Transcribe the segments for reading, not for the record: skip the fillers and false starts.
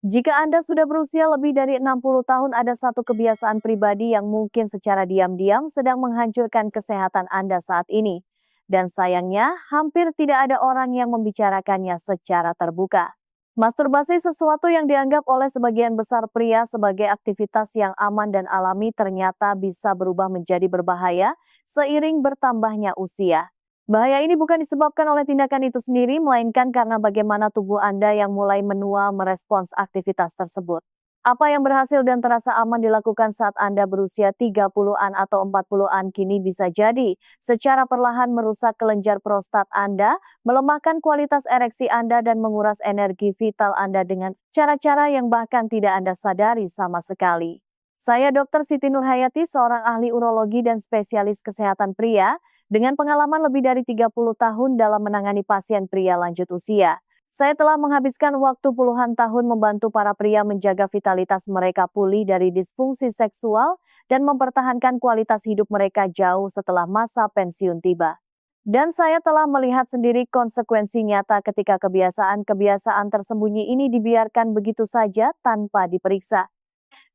Jika Anda sudah berusia lebih dari 60 tahun, ada satu kebiasaan pribadi yang mungkin secara diam-diam sedang menghancurkan kesehatan Anda saat ini. Dan sayangnya, hampir tidak ada orang yang membicarakannya secara terbuka. Masturbasi, sesuatu yang dianggap oleh sebagian besar pria sebagai aktivitas yang aman dan alami, ternyata bisa berubah menjadi berbahaya seiring bertambahnya usia. Bahaya ini bukan disebabkan oleh tindakan itu sendiri, melainkan karena bagaimana tubuh Anda yang mulai menua merespons aktivitas tersebut. Apa yang berhasil dan terasa aman dilakukan saat Anda berusia 30-an atau 40-an kini bisa jadi secara perlahan merusak kelenjar prostat Anda, melemahkan kualitas ereksi Anda dan menguras energi vital Anda dengan cara-cara yang bahkan tidak Anda sadari sama sekali. Saya Dr. Siti Nurhayati, seorang ahli urologi dan spesialis kesehatan pria, dengan pengalaman lebih dari 30 tahun dalam menangani pasien pria lanjut usia. Saya telah menghabiskan waktu puluhan tahun membantu para pria menjaga vitalitas mereka pulih dari disfungsi seksual dan mempertahankan kualitas hidup mereka jauh setelah masa pensiun tiba. Dan saya telah melihat sendiri konsekuensi nyata ketika kebiasaan-kebiasaan tersembunyi ini dibiarkan begitu saja tanpa diperiksa.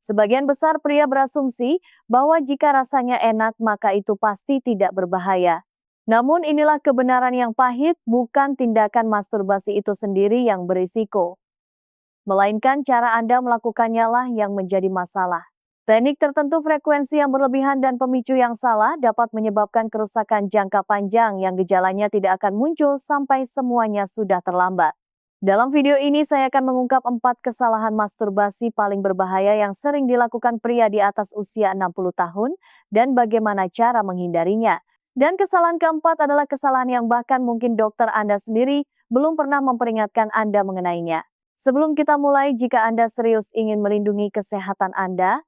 Sebagian besar pria berasumsi bahwa jika rasanya enak maka itu pasti tidak berbahaya. Namun inilah kebenaran yang pahit, bukan tindakan masturbasi itu sendiri yang berisiko, melainkan cara Anda melakukannya lah yang menjadi masalah. Teknik tertentu, frekuensi yang berlebihan dan pemicu yang salah dapat menyebabkan kerusakan jangka panjang yang gejalanya tidak akan muncul sampai semuanya sudah terlambat. Dalam video ini saya akan mengungkap 4 kesalahan masturbasi paling berbahaya yang sering dilakukan pria di atas usia 60 tahun dan bagaimana cara menghindarinya. Dan kesalahan keempat adalah kesalahan yang bahkan mungkin dokter Anda sendiri belum pernah memperingatkan Anda mengenainya. Sebelum kita mulai, jika Anda serius ingin melindungi kesehatan Anda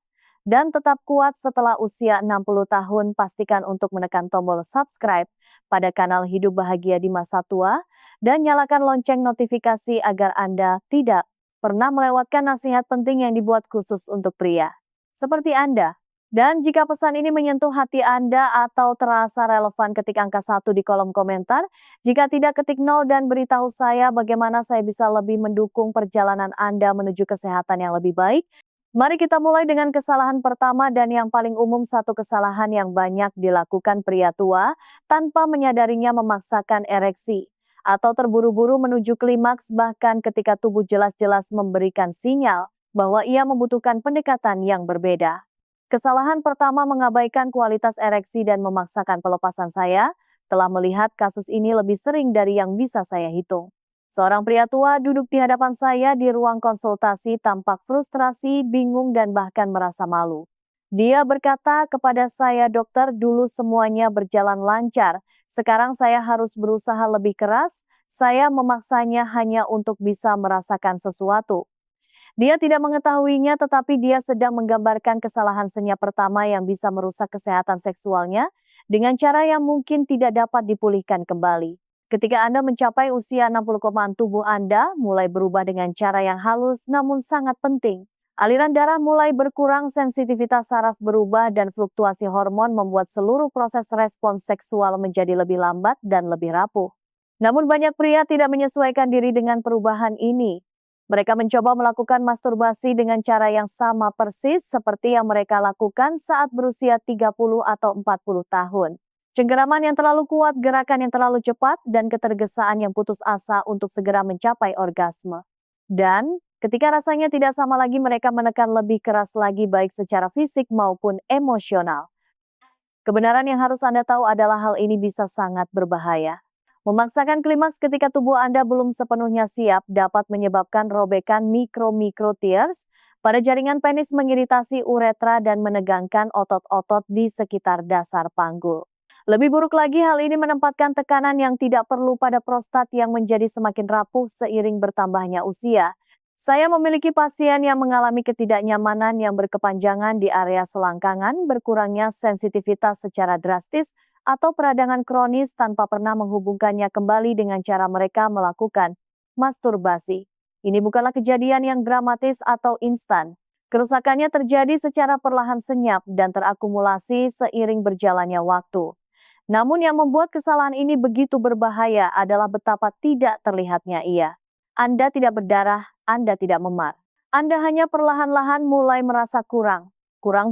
dan tetap kuat setelah usia 60 tahun, pastikan untuk menekan tombol subscribe pada kanal Hidup Bahagia di Masa Tua dan nyalakan lonceng notifikasi agar Anda tidak pernah melewatkan nasihat penting yang dibuat khusus untuk pria seperti Anda. Dan jika pesan ini menyentuh hati Anda atau terasa relevan, ketik angka 1 di kolom komentar. Jika tidak, ketik 0 dan beritahu saya bagaimana saya bisa lebih mendukung perjalanan Anda menuju kesehatan yang lebih baik. Mari kita mulai dengan kesalahan pertama dan yang paling umum. Satu kesalahan yang banyak dilakukan pria tua tanpa menyadarinya, memaksakan ereksi atau terburu-buru menuju klimaks bahkan ketika tubuh jelas-jelas memberikan sinyal bahwa ia membutuhkan pendekatan yang berbeda. Kesalahan pertama, mengabaikan kualitas ereksi dan memaksakan pelepasan. Saya telah melihat kasus ini lebih sering dari yang bisa saya hitung. Seorang pria tua duduk di hadapan saya di ruang konsultasi, tampak frustrasi, bingung, dan bahkan merasa malu. Dia berkata kepada saya, "Dokter, dulu semuanya berjalan lancar. Sekarang saya harus berusaha lebih keras. Saya memaksanya hanya untuk bisa merasakan sesuatu." Dia tidak mengetahuinya, tetapi dia sedang menggambarkan kesalahan senyap pertama yang bisa merusak kesehatan seksualnya dengan cara yang mungkin tidak dapat dipulihkan kembali. Ketika Anda mencapai usia 60, tubuh Anda mulai berubah dengan cara yang halus namun sangat penting. Aliran darah mulai berkurang, sensitivitas saraf berubah, dan fluktuasi hormon membuat seluruh proses respons seksual menjadi lebih lambat dan lebih rapuh. Namun banyak pria tidak menyesuaikan diri dengan perubahan ini. Mereka mencoba melakukan masturbasi dengan cara yang sama persis seperti yang mereka lakukan saat berusia 30 atau 40 tahun. Cengkeraman yang terlalu kuat, gerakan yang terlalu cepat, dan ketergesaan yang putus asa untuk segera mencapai orgasme. Dan ketika rasanya tidak sama lagi, mereka menekan lebih keras lagi, baik secara fisik maupun emosional. Kebenaran yang harus Anda tahu adalah hal ini bisa sangat berbahaya. Memaksakan klimaks ketika tubuh Anda belum sepenuhnya siap dapat menyebabkan robekan mikro tears pada jaringan penis, mengiritasi uretra, dan menegangkan otot-otot di sekitar dasar panggul. Lebih buruk lagi, hal ini menempatkan tekanan yang tidak perlu pada prostat yang menjadi semakin rapuh seiring bertambahnya usia. Saya memiliki pasien yang mengalami ketidaknyamanan yang berkepanjangan di area selangkangan, berkurangnya sensitivitas secara drastis, atau peradangan kronis tanpa pernah menghubungkannya kembali dengan cara mereka melakukan masturbasi. Ini bukanlah kejadian yang dramatis atau instan. Kerusakannya terjadi secara perlahan, senyap, dan terakumulasi seiring berjalannya waktu. Namun yang membuat kesalahan ini begitu berbahaya adalah betapa tidak terlihatnya ia. Anda tidak berdarah, Anda tidak memar. Anda hanya perlahan-lahan mulai merasa kurang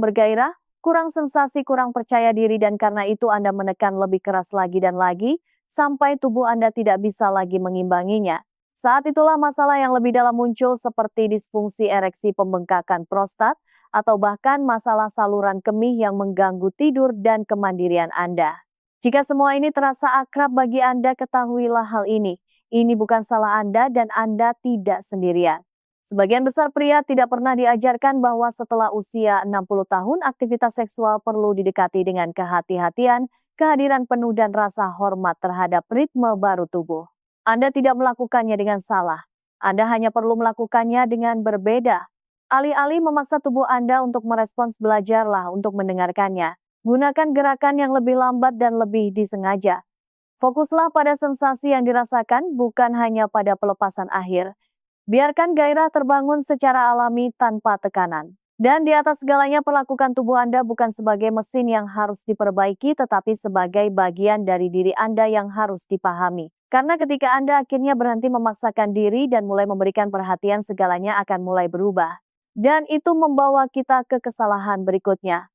bergairah, kurang sensasi, kurang percaya diri, dan karena itu Anda menekan lebih keras lagi dan lagi, sampai tubuh Anda tidak bisa lagi mengimbanginya. Saat itulah masalah yang lebih dalam muncul seperti disfungsi ereksi, pembengkakan prostat, atau bahkan masalah saluran kemih yang mengganggu tidur dan kemandirian Anda. Jika semua ini terasa akrab bagi Anda, ketahuilah hal ini. Ini bukan salah Anda dan Anda tidak sendirian. Sebagian besar pria tidak pernah diajarkan bahwa setelah usia 60 tahun, aktivitas seksual perlu didekati dengan kehati-hatian, kehadiran penuh dan rasa hormat terhadap ritme baru tubuh. Anda tidak melakukannya dengan salah. Anda hanya perlu melakukannya dengan berbeda. Alih-alih memaksa tubuh Anda untuk merespons, belajarlah untuk mendengarkannya. Gunakan gerakan yang lebih lambat dan lebih disengaja. Fokuslah pada sensasi yang dirasakan, bukan hanya pada pelepasan akhir. Biarkan gairah terbangun secara alami tanpa tekanan. Dan di atas segalanya, perlakukan tubuh Anda bukan sebagai mesin yang harus diperbaiki, tetapi sebagai bagian dari diri Anda yang harus dipahami. Karena ketika Anda akhirnya berhenti memaksakan diri dan mulai memberikan perhatian, segalanya akan mulai berubah. Dan itu membawa kita ke kesalahan berikutnya.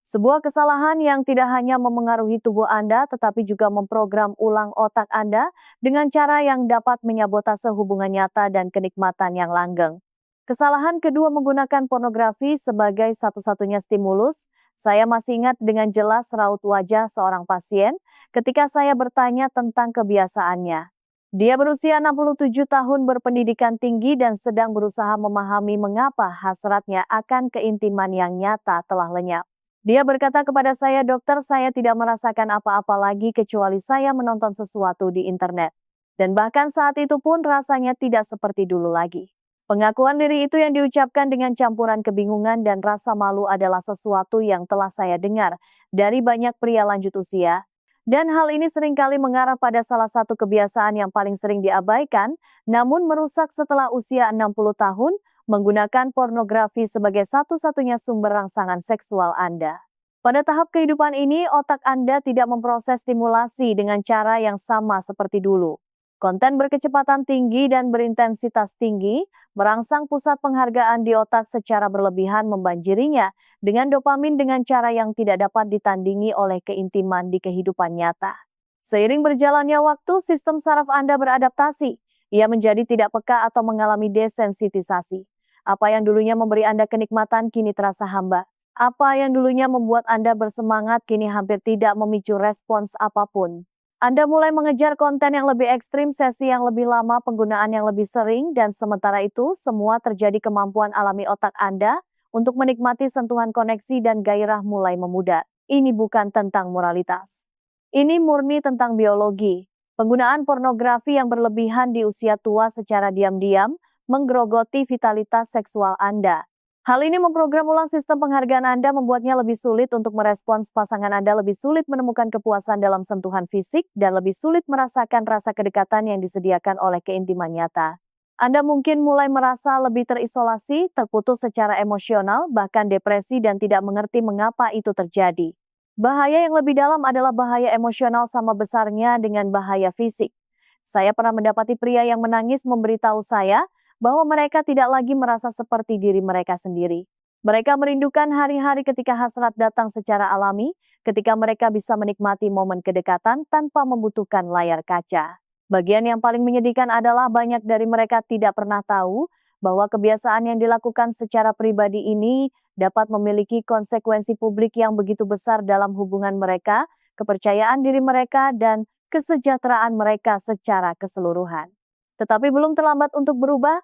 Sebuah kesalahan yang tidak hanya memengaruhi tubuh Anda, tetapi juga memprogram ulang otak Anda dengan cara yang dapat menyabotase hubungan nyata dan kenikmatan yang langgeng. Kesalahan kedua, menggunakan pornografi sebagai satu-satunya stimulus. Saya masih ingat dengan jelas raut wajah seorang pasien ketika saya bertanya tentang kebiasaannya. Dia berusia 67 tahun, berpendidikan tinggi, dan sedang berusaha memahami mengapa hasratnya akan keintiman yang nyata telah lenyap. Dia berkata kepada saya, "Dokter, saya tidak merasakan apa-apa lagi kecuali saya menonton sesuatu di internet. Dan bahkan saat itu pun rasanya tidak seperti dulu lagi." Pengakuan diri itu yang diucapkan dengan campuran kebingungan dan rasa malu adalah sesuatu yang telah saya dengar dari banyak pria lanjut usia. Dan hal ini seringkali mengarah pada salah satu kebiasaan yang paling sering diabaikan, namun merusak setelah usia 60 tahun, menggunakan pornografi sebagai satu-satunya sumber rangsangan seksual Anda. Pada tahap kehidupan ini, otak Anda tidak memproses stimulasi dengan cara yang sama seperti dulu. Konten berkecepatan tinggi dan berintensitas tinggi merangsang pusat penghargaan di otak secara berlebihan, membanjirinya dengan dopamin dengan cara yang tidak dapat ditandingi oleh keintiman di kehidupan nyata. Seiring berjalannya waktu, sistem saraf Anda beradaptasi. Ia menjadi tidak peka atau mengalami desensitisasi. Apa yang dulunya memberi Anda kenikmatan kini terasa hambar. Apa yang dulunya membuat Anda bersemangat kini hampir tidak memicu respons apapun. Anda mulai mengejar konten yang lebih ekstrim, sesi yang lebih lama, penggunaan yang lebih sering, dan sementara itu semua terjadi kemampuan alami otak Anda untuk menikmati sentuhan koneksi dan gairah mulai memudar. Ini bukan tentang moralitas. Ini murni tentang biologi. Penggunaan pornografi yang berlebihan di usia tua secara diam-diam menggerogoti vitalitas seksual Anda. Hal ini memprogram ulang sistem penghargaan Anda, membuatnya lebih sulit untuk merespons pasangan Anda, lebih sulit menemukan kepuasan dalam sentuhan fisik, dan lebih sulit merasakan rasa kedekatan yang disediakan oleh keintiman nyata. Anda mungkin mulai merasa lebih terisolasi, terputus secara emosional, bahkan depresi, dan tidak mengerti mengapa itu terjadi. Bahaya yang lebih dalam adalah bahaya emosional sama besarnya dengan bahaya fisik. Saya pernah mendapati pria yang menangis memberitahu saya bahwa mereka tidak lagi merasa seperti diri mereka sendiri. Mereka merindukan hari-hari ketika hasrat datang secara alami, ketika mereka bisa menikmati momen kedekatan tanpa membutuhkan layar kaca. Bagian yang paling menyedihkan adalah banyak dari mereka tidak pernah tahu bahwa kebiasaan yang dilakukan secara pribadi ini dapat memiliki konsekuensi publik yang begitu besar dalam hubungan mereka, kepercayaan diri mereka, dan kesejahteraan mereka secara keseluruhan. Tetapi belum terlambat untuk berubah.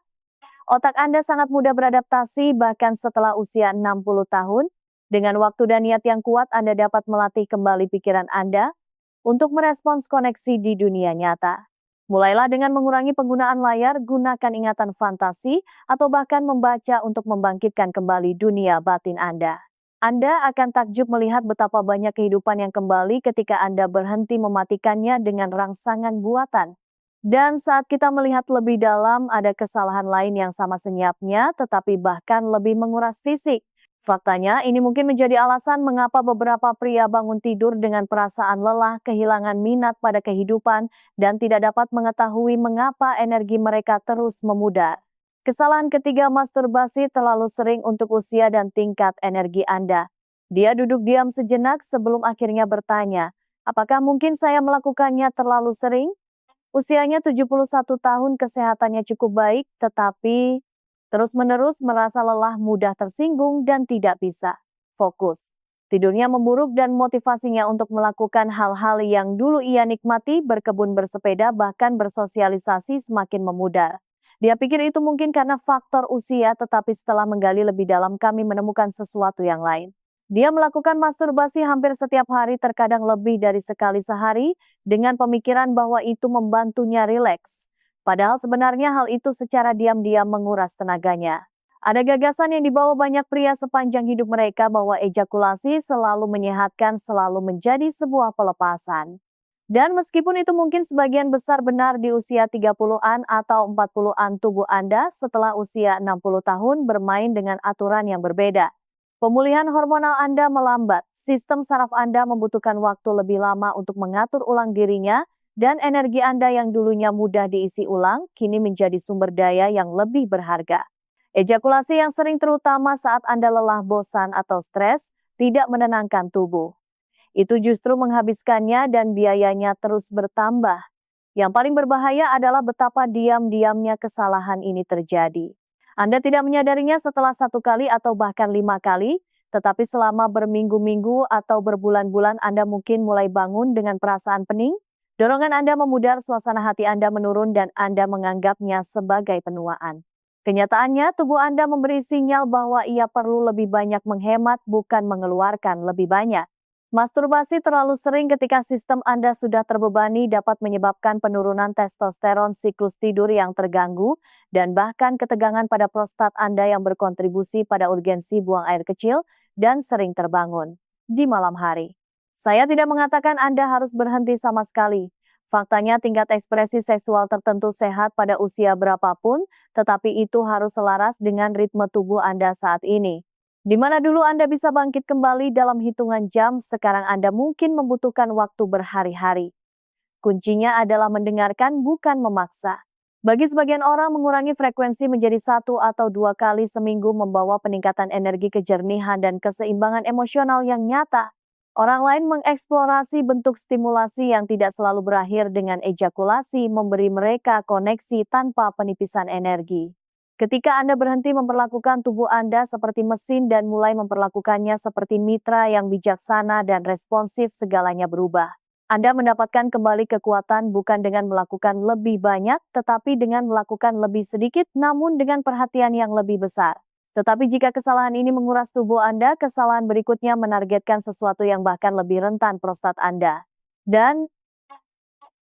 Otak Anda sangat mudah beradaptasi bahkan setelah usia 60 tahun. Dengan waktu dan niat yang kuat, Anda dapat melatih kembali pikiran Anda untuk merespons koneksi di dunia nyata. Mulailah dengan mengurangi penggunaan layar, gunakan ingatan fantasi, atau bahkan membaca untuk membangkitkan kembali dunia batin Anda. Anda akan takjub melihat betapa banyak kehidupan yang kembali ketika Anda berhenti mematikannya dengan rangsangan buatan. Dan saat kita melihat lebih dalam, ada kesalahan lain yang sama senyapnya, tetapi bahkan lebih menguras fisik. Faktanya, ini mungkin menjadi alasan mengapa beberapa pria bangun tidur dengan perasaan lelah, kehilangan minat pada kehidupan, dan tidak dapat mengetahui mengapa energi mereka terus memudar. Kesalahan ketiga, masturbasi terlalu sering untuk usia dan tingkat energi Anda. Dia duduk diam sejenak sebelum akhirnya bertanya, apakah mungkin saya melakukannya terlalu sering? Usianya 71 tahun, kesehatannya cukup baik, tetapi terus-menerus merasa lelah, mudah tersinggung, dan tidak bisa fokus. Tidurnya memburuk dan motivasinya untuk melakukan hal-hal yang dulu ia nikmati, berkebun, bersepeda, bahkan bersosialisasi semakin memudar. Dia pikir itu mungkin karena faktor usia, tetapi setelah menggali lebih dalam kami menemukan sesuatu yang lain. Dia melakukan masturbasi hampir setiap hari, terkadang lebih dari sekali sehari, dengan pemikiran bahwa itu membantunya rileks. Padahal sebenarnya hal itu secara diam-diam menguras tenaganya. Ada gagasan yang dibawa banyak pria sepanjang hidup mereka bahwa ejakulasi selalu menyehatkan, selalu menjadi sebuah pelepasan. Dan meskipun itu mungkin sebagian besar benar di usia 30-an atau 40-an, tubuh Anda setelah usia 60 tahun bermain dengan aturan yang berbeda. Pemulihan hormonal Anda melambat, sistem saraf Anda membutuhkan waktu lebih lama untuk mengatur ulang dirinya, dan energi Anda yang dulunya mudah diisi ulang, kini menjadi sumber daya yang lebih berharga. Ejakulasi yang sering, terutama saat Anda lelah, bosan, atau stres, tidak menenangkan tubuh. Itu justru menghabiskannya dan biayanya terus bertambah. Yang paling berbahaya adalah betapa diam-diamnya kesalahan ini terjadi. Anda tidak menyadarinya setelah 1 kali atau bahkan 5 kali, tetapi selama berminggu-minggu atau berbulan-bulan Anda mungkin mulai bangun dengan perasaan pening, dorongan Anda memudar, suasana hati Anda menurun, dan Anda menganggapnya sebagai penuaan. Kenyataannya, tubuh Anda memberi sinyal bahwa ia perlu lebih banyak menghemat, bukan mengeluarkan lebih banyak. Masturbasi terlalu sering ketika sistem Anda sudah terbebani dapat menyebabkan penurunan testosteron, siklus tidur yang terganggu, dan bahkan ketegangan pada prostat Anda yang berkontribusi pada urgensi buang air kecil dan sering terbangun di malam hari. Saya tidak mengatakan Anda harus berhenti sama sekali. Faktanya tingkat ekspresi seksual tertentu sehat pada usia berapapun, tetapi itu harus selaras dengan ritme tubuh Anda saat ini. Di mana dulu Anda bisa bangkit kembali dalam hitungan jam, sekarang Anda mungkin membutuhkan waktu berhari-hari. Kuncinya adalah mendengarkan, bukan memaksa. Bagi sebagian orang, mengurangi frekuensi menjadi 1 atau 2 kali seminggu membawa peningkatan energi, kejernihan, dan keseimbangan emosional yang nyata. Orang lain mengeksplorasi bentuk stimulasi yang tidak selalu berakhir dengan ejakulasi, memberi mereka koneksi tanpa penipisan energi. Ketika Anda berhenti memperlakukan tubuh Anda seperti mesin dan mulai memperlakukannya seperti mitra yang bijaksana dan responsif, segalanya berubah. Anda mendapatkan kembali kekuatan bukan dengan melakukan lebih banyak, tetapi dengan melakukan lebih sedikit namun dengan perhatian yang lebih besar. Tetapi jika kesalahan ini menguras tubuh Anda, kesalahan berikutnya menargetkan sesuatu yang bahkan lebih rentan, prostat Anda. Dan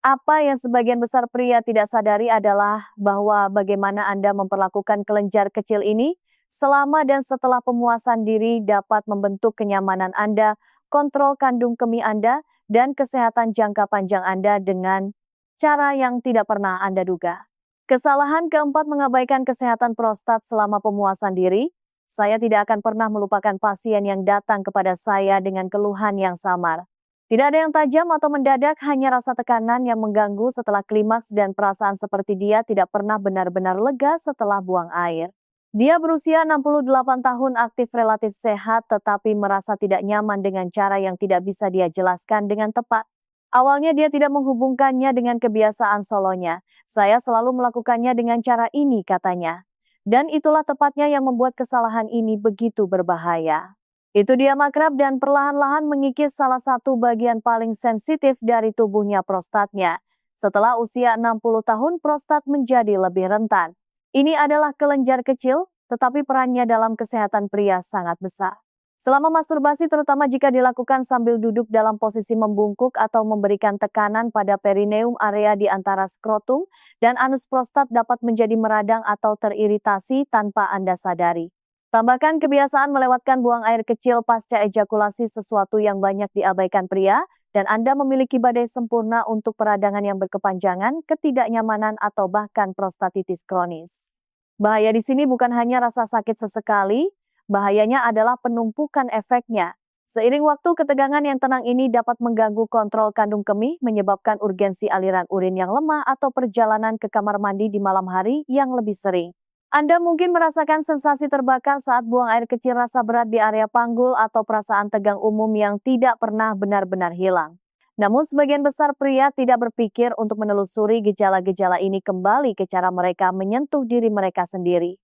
apa yang sebagian besar pria tidak sadari adalah bahwa bagaimana Anda memperlakukan kelenjar kecil ini selama dan setelah pemuasan diri dapat membentuk kenyamanan Anda, kontrol kandung kemih Anda, dan kesehatan jangka panjang Anda dengan cara yang tidak pernah Anda duga. Kesalahan keempat, mengabaikan kesehatan prostat selama pemuasan diri. Saya tidak akan pernah melupakan pasien yang datang kepada saya dengan keluhan yang samar. Tidak ada yang tajam atau mendadak, hanya rasa tekanan yang mengganggu setelah klimaks dan perasaan seperti dia tidak pernah benar-benar lega setelah buang air. Dia berusia 68 tahun, aktif, relatif sehat, tetapi merasa tidak nyaman dengan cara yang tidak bisa dia jelaskan dengan tepat. Awalnya dia tidak menghubungkannya dengan kebiasaan solonya. Saya selalu melakukannya dengan cara ini, katanya. Dan itulah tepatnya yang membuat kesalahan ini begitu berbahaya. Itu dia akrab dan perlahan-lahan mengikis salah satu bagian paling sensitif dari tubuhnya, prostatnya. Setelah usia 60 tahun, prostat menjadi lebih rentan. Ini adalah kelenjar kecil, tetapi perannya dalam kesehatan pria sangat besar. Selama masturbasi, terutama jika dilakukan sambil duduk dalam posisi membungkuk atau memberikan tekanan pada perineum, area di antara skrotum dan anus, prostat dapat menjadi meradang atau teriritasi tanpa Anda sadari. Tambahkan kebiasaan melewatkan buang air kecil pasca ejakulasi, sesuatu yang banyak diabaikan pria, dan Anda memiliki badai sempurna untuk peradangan yang berkepanjangan, ketidaknyamanan, atau bahkan prostatitis kronis. Bahaya di sini bukan hanya rasa sakit sesekali, bahayanya adalah penumpukan efeknya. Seiring waktu, ketegangan yang tenang ini dapat mengganggu kontrol kandung kemih, menyebabkan urgensi aliran urin yang lemah atau perjalanan ke kamar mandi di malam hari yang lebih sering. Anda mungkin merasakan sensasi terbakar saat buang air kecil, rasa berat di area panggul, atau perasaan tegang umum yang tidak pernah benar-benar hilang. Namun sebagian besar pria tidak berpikir untuk menelusuri gejala-gejala ini kembali ke cara mereka menyentuh diri mereka sendiri.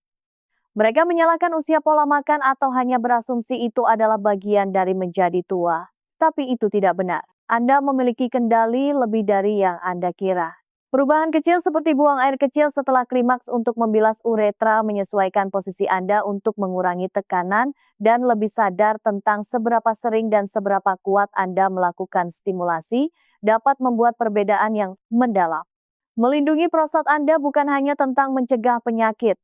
Mereka menyalahkan usia, pola makan, atau hanya berasumsi itu adalah bagian dari menjadi tua. Tapi itu tidak benar. Anda memiliki kendali lebih dari yang Anda kira. Perubahan kecil seperti buang air kecil setelah klimaks untuk membilas uretra, menyesuaikan posisi Anda untuk mengurangi tekanan, dan lebih sadar tentang seberapa sering dan seberapa kuat Anda melakukan stimulasi, dapat membuat perbedaan yang mendalam. Melindungi prostat Anda bukan hanya tentang mencegah penyakit.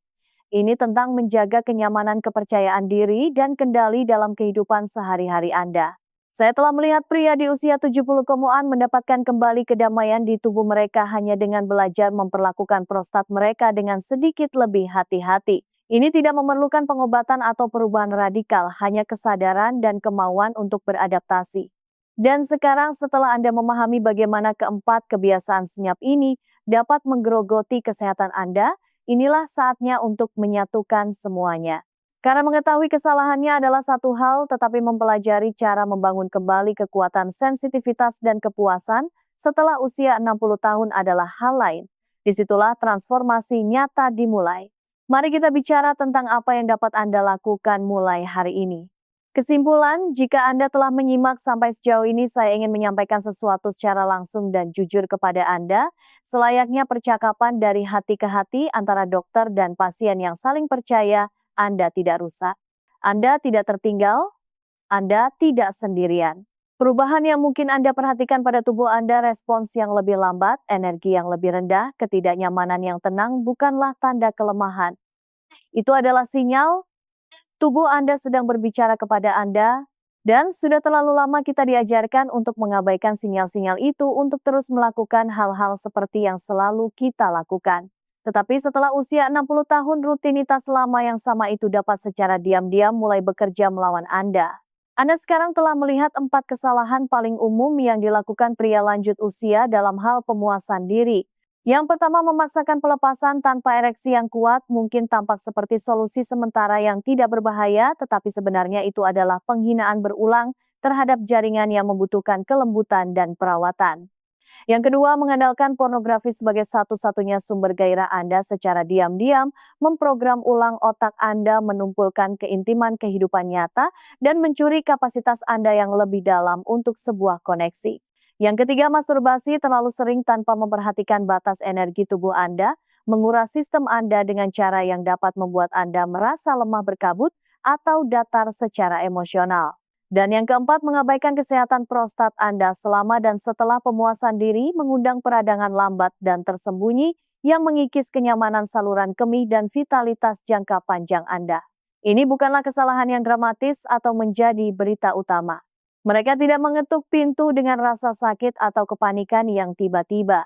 Ini tentang menjaga kenyamanan, kepercayaan diri, dan kendali dalam kehidupan sehari-hari Anda. Saya telah melihat pria di usia 70 kemuan mendapatkan kembali kedamaian di tubuh mereka hanya dengan belajar memperlakukan prostat mereka dengan sedikit lebih hati-hati. Ini tidak memerlukan pengobatan atau perubahan radikal, hanya kesadaran dan kemauan untuk beradaptasi. Dan sekarang setelah Anda memahami bagaimana keempat kebiasaan senyap ini dapat menggerogoti kesehatan Anda, inilah saatnya untuk menyatukan semuanya. Karena mengetahui kesalahannya adalah satu hal, tetapi mempelajari cara membangun kembali kekuatan, sensitivitas, dan kepuasan setelah usia 60 tahun adalah hal lain. Disitulah transformasi nyata dimulai. Mari kita bicara tentang apa yang dapat Anda lakukan mulai hari ini. Kesimpulan, jika Anda telah menyimak sampai sejauh ini, saya ingin menyampaikan sesuatu secara langsung dan jujur kepada Anda, selayaknya percakapan dari hati ke hati antara dokter dan pasien yang saling percaya. Anda tidak rusak, Anda tidak tertinggal, Anda tidak sendirian. Perubahan yang mungkin Anda perhatikan pada tubuh Anda, respons yang lebih lambat, energi yang lebih rendah, ketidaknyamanan yang tenang bukanlah tanda kelemahan. Itu adalah sinyal tubuh Anda sedang berbicara kepada Anda, dan sudah terlalu lama kita diajarkan untuk mengabaikan sinyal-sinyal itu untuk terus melakukan hal-hal seperti yang selalu kita lakukan. Tetapi setelah usia 60 tahun, rutinitas lama yang sama itu dapat secara diam-diam mulai bekerja melawan Anda. Anda sekarang telah melihat 4 kesalahan paling umum yang dilakukan pria lanjut usia dalam hal pemuasan diri. Yang pertama, memaksakan pelepasan tanpa ereksi yang kuat mungkin tampak seperti solusi sementara yang tidak berbahaya, tetapi sebenarnya itu adalah penghinaan berulang terhadap jaringan yang membutuhkan kelembutan dan perawatan. Yang kedua, mengandalkan pornografi sebagai satu-satunya sumber gairah Anda secara diam-diam, memprogram ulang otak Anda, menumpulkan keintiman kehidupan nyata, dan mencuri kapasitas Anda yang lebih dalam untuk sebuah koneksi. Yang ketiga, masturbasi terlalu sering tanpa memperhatikan batas energi tubuh Anda, menguras sistem Anda dengan cara yang dapat membuat Anda merasa lemah, berkabut, atau datar secara emosional. Dan yang keempat, mengabaikan kesehatan prostat Anda selama dan setelah pemuasan diri, mengundang peradangan lambat dan tersembunyi yang mengikis kenyamanan saluran kemih dan vitalitas jangka panjang Anda. Ini bukanlah kesalahan yang dramatis atau menjadi berita utama. Mereka tidak mengetuk pintu dengan rasa sakit atau kepanikan yang tiba-tiba.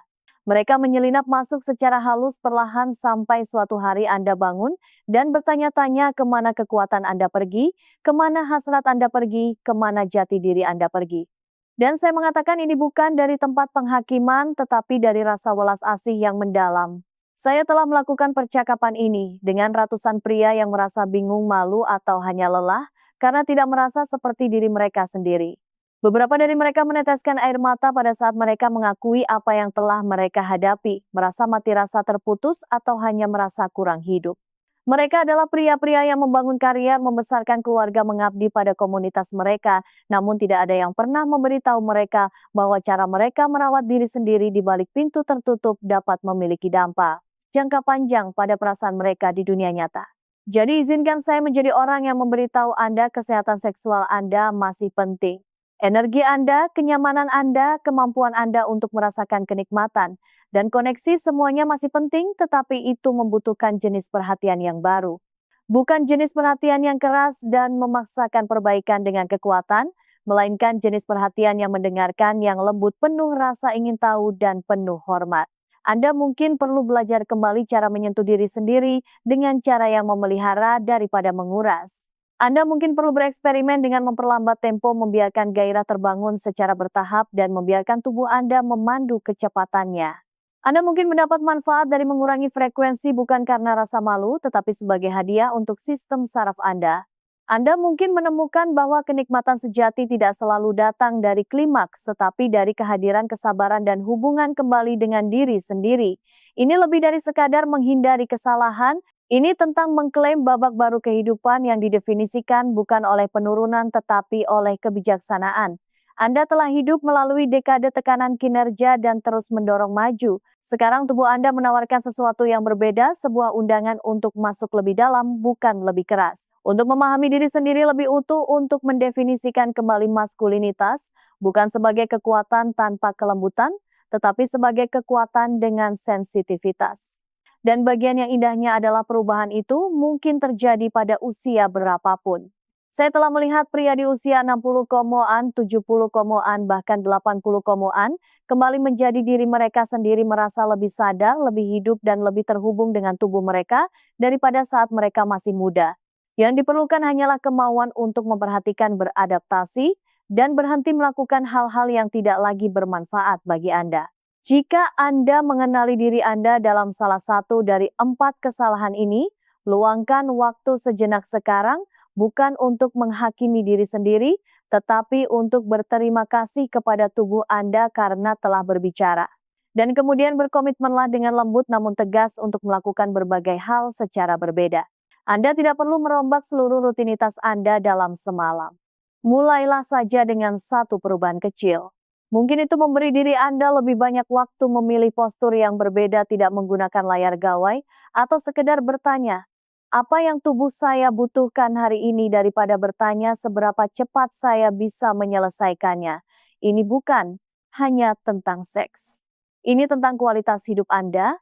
Mereka menyelinap masuk secara halus perlahan sampai suatu hari Anda bangun dan bertanya-tanya kemana kekuatan Anda pergi, kemana hasrat Anda pergi, kemana jati diri Anda pergi. Dan saya mengatakan ini bukan dari tempat penghakiman, tetapi dari rasa welas asih yang mendalam. Saya telah melakukan percakapan ini dengan ratusan pria yang merasa bingung, malu, atau hanya lelah karena tidak merasa seperti diri mereka sendiri. Beberapa dari mereka meneteskan air mata pada saat mereka mengakui apa yang telah mereka hadapi, merasa mati rasa, terputus, atau hanya merasa kurang hidup. Mereka adalah pria-pria yang membangun karier, membesarkan keluarga, mengabdi pada komunitas mereka, namun tidak ada yang pernah memberitahu mereka bahwa cara mereka merawat diri sendiri di balik pintu tertutup dapat memiliki dampak jangka panjang pada perasaan mereka di dunia nyata. Jadi izinkan saya menjadi orang yang memberitahu Anda kesehatan seksual Anda masih penting. Energi Anda, kenyamanan Anda, kemampuan Anda untuk merasakan kenikmatan, dan koneksi semuanya masih penting, tetapi itu membutuhkan jenis perhatian yang baru. Bukan jenis perhatian yang keras dan memaksakan perbaikan dengan kekuatan, melainkan jenis perhatian yang mendengarkan, yang lembut, penuh rasa ingin tahu, dan penuh hormat. Anda mungkin perlu belajar kembali cara menyentuh diri sendiri dengan cara yang memelihara daripada menguras. Anda mungkin perlu bereksperimen dengan memperlambat tempo, membiarkan gairah terbangun secara bertahap, dan membiarkan tubuh Anda memandu kecepatannya. Anda mungkin mendapat manfaat dari mengurangi frekuensi bukan karena rasa malu, tetapi sebagai hadiah untuk sistem saraf Anda. Anda mungkin menemukan bahwa kenikmatan sejati tidak selalu datang dari klimaks, tetapi dari kehadiran kesabaran dan hubungan kembali dengan diri sendiri. Ini lebih dari sekadar menghindari kesalahan, ini tentang mengklaim babak baru kehidupan yang didefinisikan bukan oleh penurunan tetapi oleh kebijaksanaan. Anda telah hidup melalui dekade tekanan kinerja dan terus mendorong maju. Sekarang tubuh Anda menawarkan sesuatu yang berbeda, sebuah undangan untuk masuk lebih dalam, bukan lebih keras. Untuk memahami diri sendiri lebih utuh, untuk mendefinisikan kembali maskulinitas, bukan sebagai kekuatan tanpa kelembutan, tetapi sebagai kekuatan dengan sensitivitas. Dan bagian yang indahnya adalah perubahan itu mungkin terjadi pada usia berapapun. Saya telah melihat pria di usia 60 komoan, 70 komoan, bahkan 80 komoan, kembali menjadi diri mereka sendiri, merasa lebih sadar, lebih hidup, dan lebih terhubung dengan tubuh mereka daripada saat mereka masih muda. Yang diperlukan hanyalah kemauan untuk memperhatikan, beradaptasi, dan berhenti melakukan hal-hal yang tidak lagi bermanfaat bagi Anda. Jika Anda mengenali diri Anda dalam salah satu dari 4 kesalahan ini, luangkan waktu sejenak sekarang, bukan untuk menghakimi diri sendiri, tetapi untuk berterima kasih kepada tubuh Anda karena telah berbicara. Dan kemudian berkomitmenlah dengan lembut namun tegas untuk melakukan berbagai hal secara berbeda. Anda tidak perlu merombak seluruh rutinitas Anda dalam semalam. Mulailah saja dengan satu perubahan kecil. Mungkin itu memberi diri Anda lebih banyak waktu memilih postur yang berbeda, tidak menggunakan layar gawai, atau sekedar bertanya, apa yang tubuh saya butuhkan hari ini daripada bertanya seberapa cepat saya bisa menyelesaikannya. Ini bukan hanya tentang seks. Ini tentang kualitas hidup Anda.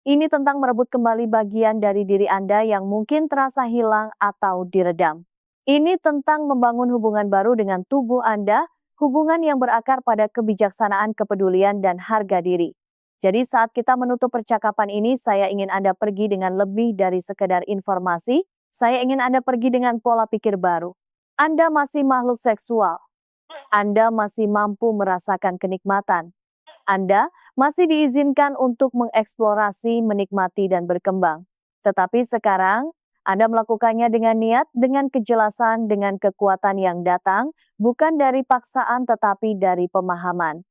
Ini tentang merebut kembali bagian dari diri Anda yang mungkin terasa hilang atau diredam. Ini tentang membangun hubungan baru dengan tubuh Anda, hubungan yang berakar pada kebijaksanaan, kepedulian, dan harga diri. Jadi saat kita menutup percakapan ini, saya ingin Anda pergi dengan lebih dari sekedar informasi, saya ingin Anda pergi dengan pola pikir baru. Anda masih makhluk seksual. Anda masih mampu merasakan kenikmatan. Anda masih diizinkan untuk mengeksplorasi, menikmati, dan berkembang. Tetapi sekarang, Anda melakukannya dengan niat, dengan kejelasan, dengan kekuatan yang datang, bukan dari paksaan tetapi dari pemahaman.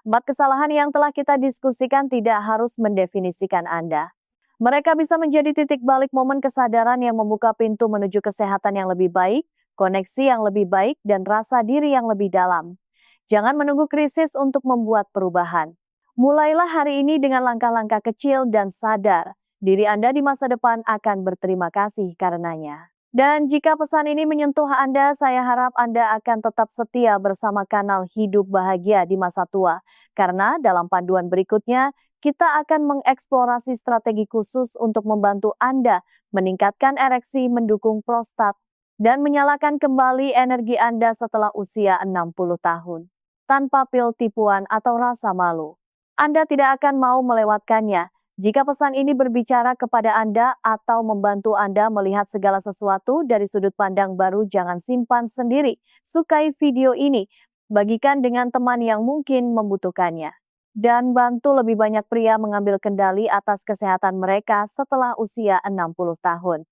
4 kesalahan yang telah kita diskusikan tidak harus mendefinisikan Anda. Mereka bisa menjadi titik balik momen kesadaran yang membuka pintu menuju kesehatan yang lebih baik, koneksi yang lebih baik, dan rasa diri yang lebih dalam. Jangan menunggu krisis untuk membuat perubahan. Mulailah hari ini dengan langkah-langkah kecil dan sadar, diri Anda di masa depan akan berterima kasih karenanya. Dan jika pesan ini menyentuh Anda, saya harap Anda akan tetap setia bersama kanal Hidup Bahagia di Masa Tua. Karena dalam panduan berikutnya, kita akan mengeksplorasi strategi khusus untuk membantu Anda meningkatkan ereksi, mendukung prostat, dan menyalakan kembali energi Anda setelah usia 60 tahun. Tanpa pil tipuan atau rasa malu. Anda tidak akan mau melewatkannya. Jika pesan ini berbicara kepada Anda atau membantu Anda melihat segala sesuatu dari sudut pandang baru, jangan simpan sendiri. Sukai video ini, bagikan dengan teman yang mungkin membutuhkannya. Dan bantu lebih banyak pria mengambil kendali atas kesehatan mereka setelah usia 60 tahun.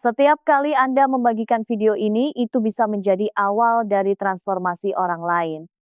Setiap kali Anda membagikan video ini, itu bisa menjadi awal dari transformasi orang lain.